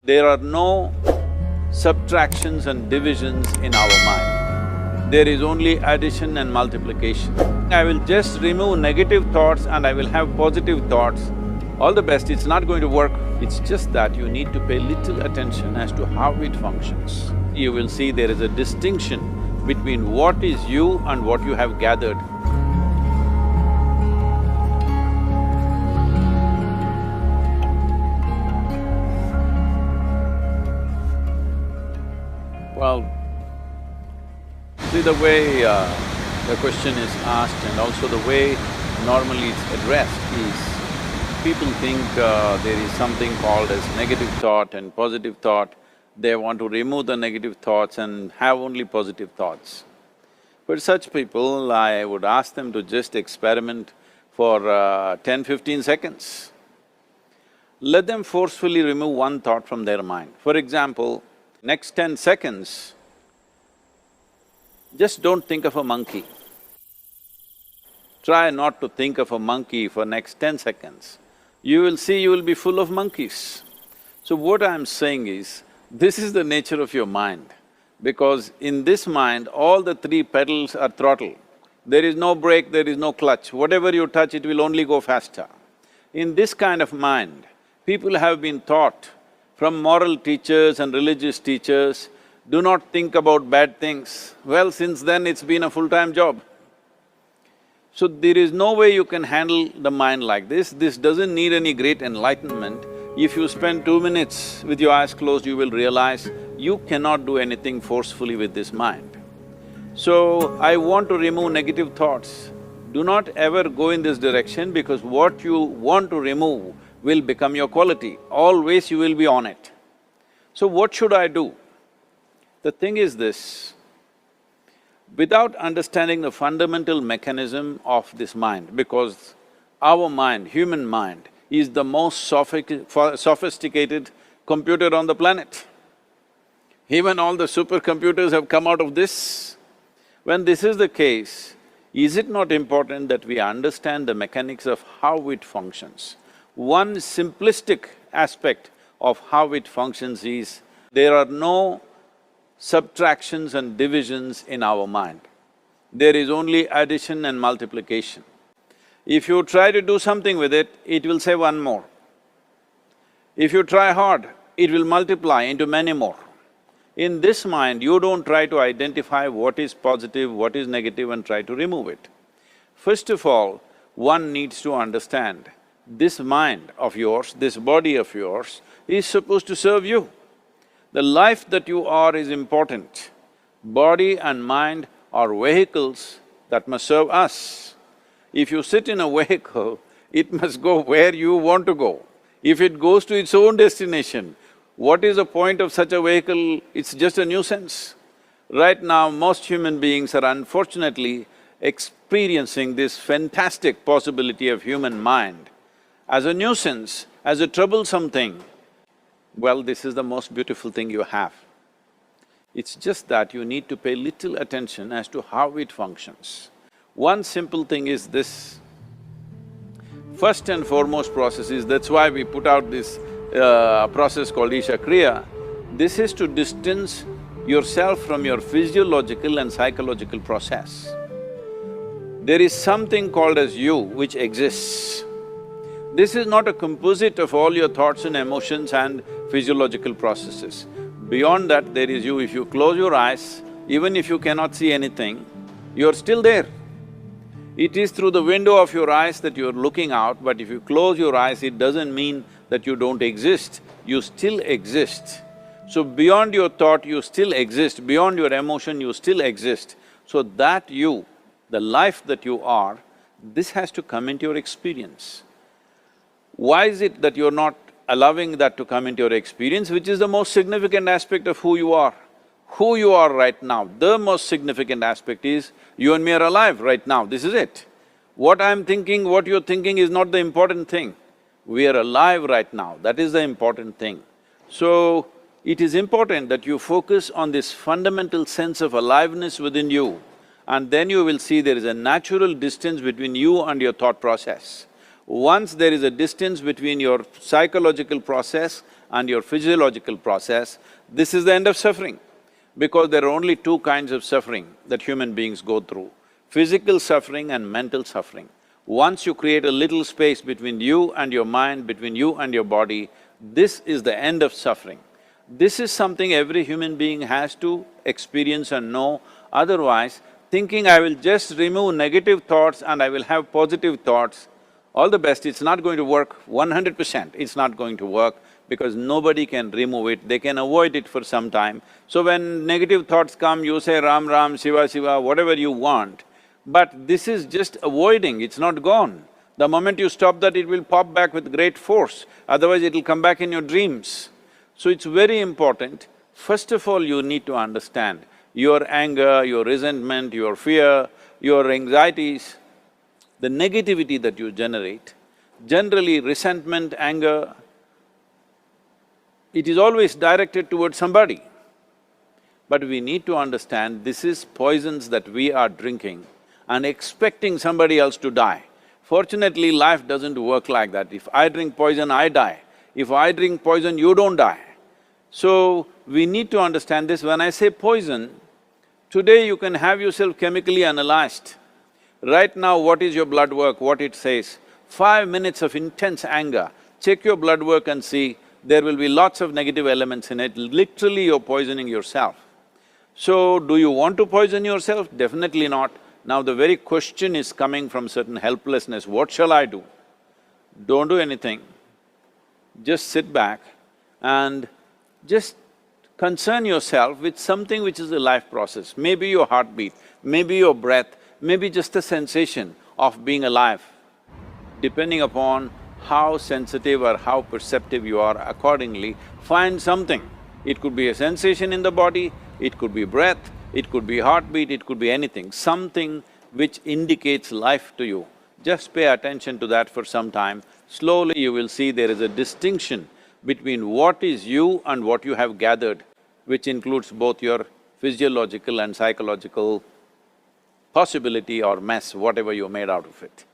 There are no subtractions and divisions in our mind. There is only addition and multiplication. I will just remove negative thoughts and I will have positive thoughts. All the best, it's not going to work. It's just that you need to pay little attention as to how it functions. You will see there is a distinction between what is you and what you have gathered. Well, see the way the question is asked and also the way normally it's addressed is, people think there is something called as negative thought and positive thought. They want to remove the negative thoughts and have only positive thoughts. For such people, I would ask them to just experiment for 10-15 seconds. Let them forcefully remove one thought from their mind. For example, next 10 seconds, just don't think of a monkey. Try not to think of a monkey for next 10 seconds. You will see you will be full of monkeys. So what I'm saying is, this is the nature of your mind, because in this mind, all the three pedals are throttle. There is no brake, there is no clutch. Whatever you touch, it will only go faster. In this kind of mind, people have been taught from moral teachers and religious teachers, do not think about bad things. Well, since then it's been a full-time job. So there is no way you can handle the mind like this. This doesn't need any great enlightenment. If you spend 2 minutes with your eyes closed, you will realize you cannot do anything forcefully with this mind. So, I want to remove negative thoughts. Do not ever go in this direction, because what you want to remove will become your quality. Always you will be on it. So what should I do? The thing is this, without understanding the fundamental mechanism of this mind, because our mind, human mind, is the most sophisticated computer on the planet. Even all the supercomputers have come out of this. When this is the case, is it not important that we understand the mechanics of how it functions? One simplistic aspect of how it functions is, there are no subtractions and divisions in our mind. There is only addition and multiplication. If you try to do something with it, it will say one more. If you try hard, it will multiply into many more. In this mind, you don't try to identify what is positive, what is negative and try to remove it. First of all, one needs to understand, this mind of yours, this body of yours is supposed to serve you. The life that you are is important. Body and mind are vehicles that must serve us. If you sit in a vehicle, it must go where you want to go. If it goes to its own destination, what is the point of such a vehicle? It's just a nuisance. Right now, most human beings are unfortunately experiencing this fantastic possibility of human mind as a nuisance, as a troublesome thing. Well, this is the most beautiful thing you have. It's just that you need to pay little attention as to how it functions. One simple thing is this. First and foremost process is, that's why we put out this process called Isha Kriya. This is to distance yourself from your physiological and psychological process. There is something called as you which exists. This is not a composite of all your thoughts and emotions and physiological processes. Beyond that, there is you. If you close your eyes, even if you cannot see anything, you're still there. It is through the window of your eyes that you're looking out, but if you close your eyes, it doesn't mean that you don't exist, you still exist. So beyond your thought, you still exist, beyond your emotion, you still exist. So that you, the life that you are, this has to come into your experience. Why is it that you're not allowing that to come into your experience, which is the most significant aspect of who you are? Who you are right now, the most significant aspect is, you and me are alive right now, this is it. What I'm thinking, what you're thinking is not the important thing. We are alive right now, that is the important thing. So, it is important that you focus on this fundamental sense of aliveness within you, and then you will see there is a natural distance between you and your thought process. Once there is a distance between your psychological process and your physiological process, this is the end of suffering. Because there are only two kinds of suffering that human beings go through, physical suffering and mental suffering. Once you create a little space between you and your mind, between you and your body, this is the end of suffering. This is something every human being has to experience and know, otherwise thinking I will just remove negative thoughts and I will have positive thoughts, all the best, it's not going to work 100%, it's not going to work because nobody can remove it, they can avoid it for some time. So when negative thoughts come, you say Ram Ram, Shiva Shiva, whatever you want, but this is just avoiding, it's not gone. The moment you stop that, it will pop back with great force, otherwise it'll come back in your dreams. So it's very important, first of all you need to understand your anger, your resentment, your fear, your anxieties, the negativity that you generate. Generally resentment, anger, it is always directed towards somebody. But we need to understand this is poisons that we are drinking and expecting somebody else to die. Fortunately, life doesn't work like that. If I drink poison, I die. If I drink poison, you don't die. So, we need to understand this. When I say poison, today you can have yourself chemically analyzed. Right now, what is your blood work, what it says? 5 minutes of intense anger, check your blood work and see, there will be lots of negative elements in it, literally you're poisoning yourself. So, do you want to poison yourself? Definitely not. Now the very question is coming from certain helplessness, what shall I do? Don't do anything, just sit back and just concern yourself with something which is a life process. Maybe your heartbeat, maybe your breath, maybe just a sensation of being alive. Depending upon how sensitive or how perceptive you are, accordingly, find something. It could be a sensation in the body, it could be breath, it could be heartbeat, it could be anything, something which indicates life to you. Just pay attention to that for some time. Slowly you will see there is a distinction between what is you and what you have gathered, which includes both your physiological and psychological possibility or mess, whatever you made out of it.